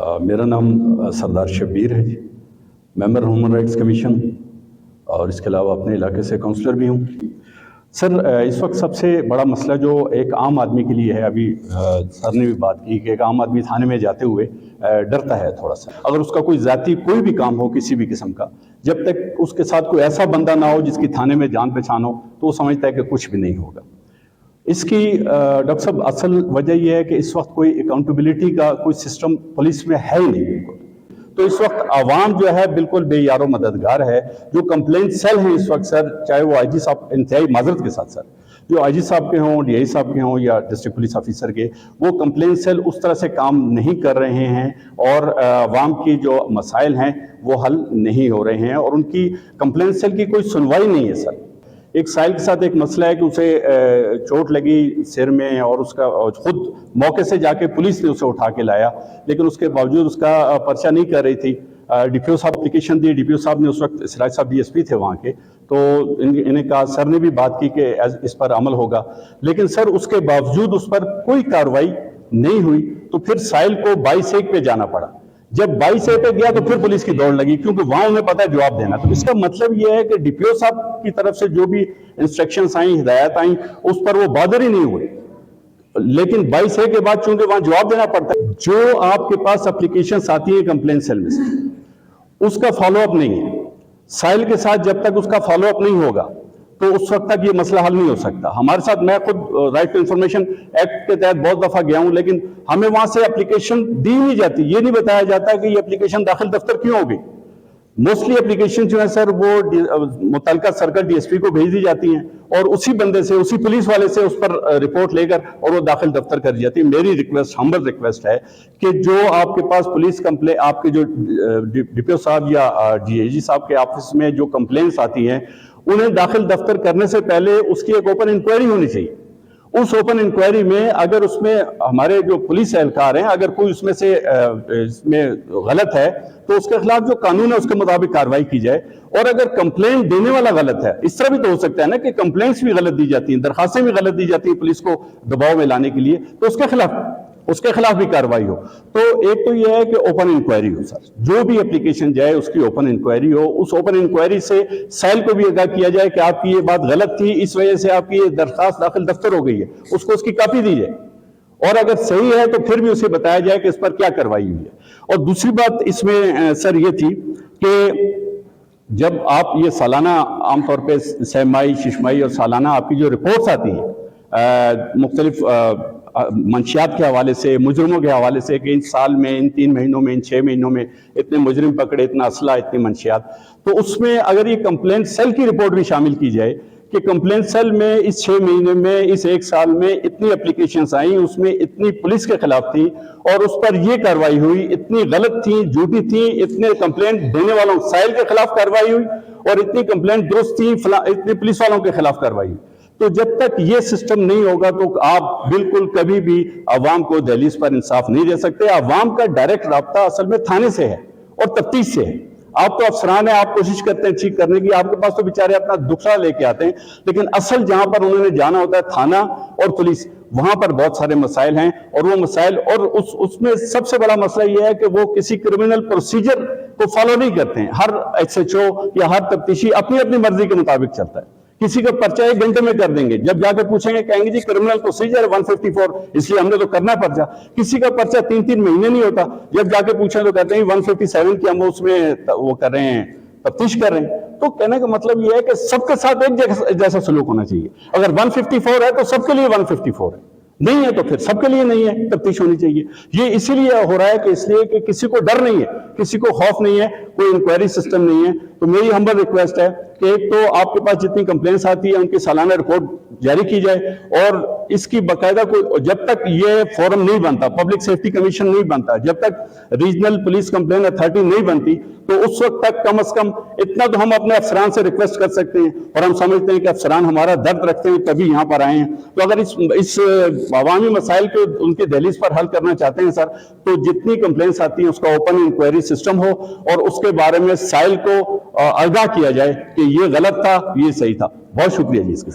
मेरा नाम सरदार शब्बीर है जी। मेंबर ह्यूमन राइट्स कमीशन और इसके अलावा अपने इलाके से काउंसलर भी हूँ। सर, इस वक्त सबसे बड़ा मसला जो एक आम आदमी के लिए है, अभी सर ने भी बात की कि एक आम आदमी थाने में जाते हुए डरता है थोड़ा सा। अगर उसका कोई जाती कोई भी काम हो किसी भी किस्म का, जब तक उसके साथ कोई ऐसा बंदा ना हो जिसकी थाने में जान पहचान हो, तो वो समझता है कि कुछ भी नहीं होगा। इसकी डॉक्टर साहब असल वजह यह है कि इस वक्त कोई अकाउंटेबिलिटी का कोई सिस्टम पुलिस में है ही नहीं बिल्कुल। तो इस वक्त आवाम जो है बिल्कुल बेयारो मददगार है। जो कंप्लेंट सेल हैं इस वक्त सर, चाहे वो आईजी साहब, इंतहाई माजरत के साथ सर, जो आईजी साहब के हों, डीआई साहब के हों या डिस्ट्रिक्ट पुलिस ऑफिसर के, वो कंप्लेंट सेल उस तरह से काम नहीं कर रहे हैं और आवाम की जो मसाइल हैं वो हल नहीं हो रहे हैं और उनकी कंप्लेंट सेल की कोई सुनवाई नहीं है सर। एक साहिल के साथ एक मसला है कि उसे चोट लगी सिर में और उसका खुद मौके से जाके पुलिस ने उसे उठा के लाया, लेकिन उसके बावजूद उसका पर्चा नहीं कर रही थी। डीपीओ साहब एप्लीकेशन दी, डीपीओ साहब ने उस वक्त सिराज साहब डीएसपी थे वहाँ के, तो इन्हें कहा, सर ने भी बात की कि इस पर अमल होगा, लेकिन सर उसके बावजूद उस पर कोई कार्रवाई नहीं हुई। तो फिर साहिल को 22-1 पे जाना पड़ा। जब 22 पे गया तो फिर पुलिस की दौड़ लगी, क्योंकि वहां उन्हें पता है जवाब देना। तो इसका मतलब यह है कि डीपीओ साहब की तरफ से जो भी इंस्ट्रक्शंस आई, हिदायत आई, उस पर वो बहादुर ही नहीं हुए। लेकिन 22 के बाद चूंकि वहां जवाब देना पड़ता है, जो आपके पास एप्लीकेशंस आती है कंप्लेंट सेल में से, उसका फॉलोअप नहीं है। साहिल के साथ जब तक उसका फॉलोअप नहीं होगा तो उस वक्त तक ये मसला हल नहीं हो सकता। हमारे साथ, मैं खुद राइट टू इंफॉर्मेशन एक्ट के तहत बहुत दफा गया हूं, लेकिन हमें वहां से एप्लीकेशन दी नहीं जाती। ये नहीं बताया जाता कि ये एप्लीकेशन दाखिल दफ्तर क्यों हो गई। मोस्टली एप्लीकेशन जो है सर वो मुतलका सर्कल डीएसपी को भेज दी जाती हैं और उसी बंदे से, उसी पुलिस वाले से उस पर रिपोर्ट लेकर और वो दाखिल दफ्तर कर दी जाती है। मेरी रिक्वेस्ट, हम्बल रिक्वेस्ट है कि जो आपके पास पुलिस कंप्लेन, आपके जो डीपीओ साहब या डीआईजी साहब के ऑफिस में जो कंप्लेंट्स आती हैं, उन्हें दाखिल दफ्तर करने से पहले उसकी एक ओपन इंक्वायरी होनी चाहिए। उस ओपन इंक्वायरी में अगर उसमें हमारे जो पुलिस एहलकार हैं, अगर कोई उसमें से इसमें गलत है तो उसके खिलाफ जो कानून है उसके मुताबिक कार्रवाई की जाए। और अगर कंप्लेंट देने वाला गलत है, इस तरह भी तो हो सकता है ना कि कंप्लेंट्स भी गलत दी जाती हैं, दरखास्तें भी गलत दी जाती हैं पुलिस को दबाव में लाने के लिए, तो उसके खिलाफ भी कार्रवाई हो। तो एक तो यह है कि ओपन इंक्वायरी हो सर, जो भी एप्लीकेशन जाए उसकी ओपन इंक्वायरी हो। उस ओपन इंक्वायरी से साहिल को भी आगाह किया जाए कि आपकी ये बात गलत थी, इस वजह से आपकी ये दरखास्त दाखिल दफ्तर हो गई है, उसको उसकी कॉपी दी जाए और अगर सही है तो फिर भी उसे बताया जाए कि इस पर क्या कार्रवाई हुई है। और दूसरी बात इसमें सर ये थी कि जब आप ये सालाना, आमतौर पर सहमाही, शिशमाही और सालाना आपकी जो रिपोर्ट्स आती हैं मुख्तलिफ मंशियात के हवाले से, मुजरिमों के हवाले से कि इन साल में, इन 3 महीनों में, इन 6 महीनों में इतने मुजरिम पकड़े, इतना असला, इतनी मंशियात, तो उसमें अगर ये कंप्लेंट सेल की रिपोर्ट भी शामिल की जाए कि कंप्लेंट सेल में इस 6 महीने में, इस 1 साल में इतनी एप्लीकेशंस आई, उसमें इतनी पुलिस के खिलाफ थी और उस पर यह कार्रवाई हुई, इतनी गलत थी, झूठी थी, इतने कंप्लेंट देने वालों साहिल के खिलाफ कार्रवाई हुई और इतनी कंप्लेंट दुरुस्त थी, इतने पुलिस वालों के खिलाफ कार्रवाई हुई। तो जब तक ये सिस्टम नहीं होगा तो आप बिल्कुल कभी भी अवाम को दहलीज पर इंसाफ नहीं दे सकते। अवाम का डायरेक्ट राब्ता असल में थाने से है और तफ्तीश से है। आप तो अफसरान हैं, आप कोशिश करते हैं ठीक करने की, आपके पास तो बेचारे अपना दुखड़ा लेके आते हैं, लेकिन असल जहां पर उन्होंने जाना होता है, थाना और पुलिस, वहां पर बहुत सारे मसाइल हैं। और वो मसाइल, और उसमें सबसे बड़ा मसला यह है कि वो किसी क्रिमिनल प्रोसीजर को फॉलो नहीं करते हैं। हर एसएचओ या हर तफ्तीशी अपनी अपनी मर्जी के मुताबिक चलता है। किसी का पर्चा 1 घंटे में कर देंगे, जब जाकर पूछेंगे कहेंगे जी क्रिमिनल प्रोसीजर 154, इसलिए हमने तो करना पर्चा। किसी का पर्चा 3-3 महीने नहीं होता, जब जाके पूछें तो कहते हैं 157 की हम उसमें वो कर रहे हैं, तफ्तीश कर रहे हैं। तो कहने का मतलब यह है कि सबके साथ एक जैसा सलूक होना चाहिए। अगर 154 है तो सबके लिए 154 है, नहीं है तो फिर सबके लिए नहीं है, तफ्तीश होनी चाहिए। ये इसीलिए हो रहा है कि इसलिए कि किसी को डर नहीं है, किसी को खौफ नहीं है, कोई इंक्वायरी सिस्टम नहीं है। तो मेरी हम्बल रिक्वेस्ट है कि एक तो आपके पास जितनी कंप्लेंट्स आती है उनकी सालाना रिपोर्ट जारी की जाए और इसकी बाकायदा कोई, जब तक ये फोरम नहीं बनता, पब्लिक सेफ्टी कमीशन नहीं बनता, जब तक रीजनल पुलिस कंप्लेंट अथॉरिटी नहीं बनती, तो उस वक्त तक कम से कम इतना तो हम अपने अफसरान से रिक्वेस्ट कर सकते हैं। और हम समझते हैं कि अफसरान हमारा दर्द रखते हैं तभी यहाँ पर आए हैं। तो अगर इस अवामी मसाइल को उनके दहलीज पर हल करना चाहते हैं सर, तो जितनी कंप्लेंट्स आती हैं उसका ओपन इंक्वायरी सिस्टम हो और उसके बारे में साहिल को आगाह किया जाए कि ये गलत था, ये सही था। बहुत शुक्रिया जी इसके।